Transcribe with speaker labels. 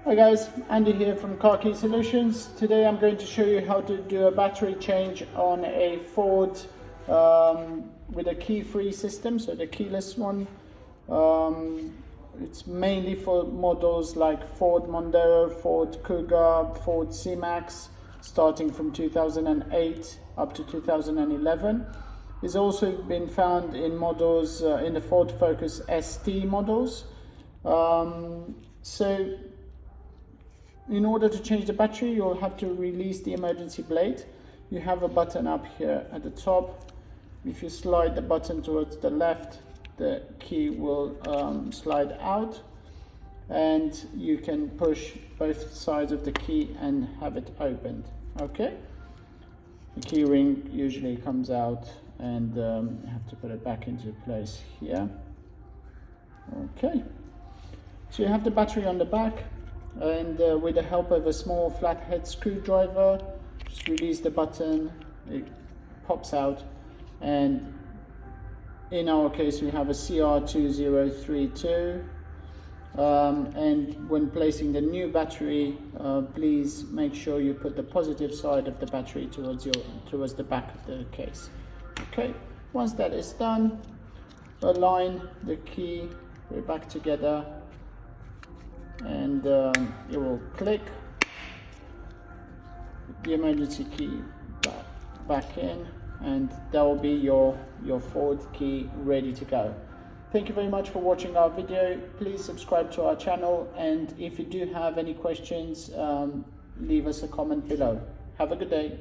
Speaker 1: Hi guys, Andy here from Car Key Solutions. Today I'm going to show you how to do a battery change on a Ford with a key-free system, so the keyless one. It's mainly for models like Ford Mondeo, Ford Kuga, Ford C-Max, starting from 2008 up to 2011. It's also been found in models in the Ford Focus ST models. So in order to change the battery, you'll have to release the emergency blade. You have a button up here at the top. If you slide the button towards the left, the key will slide out, and you can push both sides of the key and have it opened. Okay, the key ring usually comes out, and you have to put it back into place here. Okay, so you have the battery on the back, and with the help of a small flathead screwdriver, just release the button, it pops out, and in our case we have a CR2032. And when placing the new battery, please make sure you put the positive side of the battery towards the back of the case. Okay, once that is done, align the key, put it back together, and it will click. Put the emergency key back in, and that will be your Ford key ready to go. Thank you very much for watching our video. Please subscribe to our channel, and if you do have any questions, leave us a comment below. Have a good day.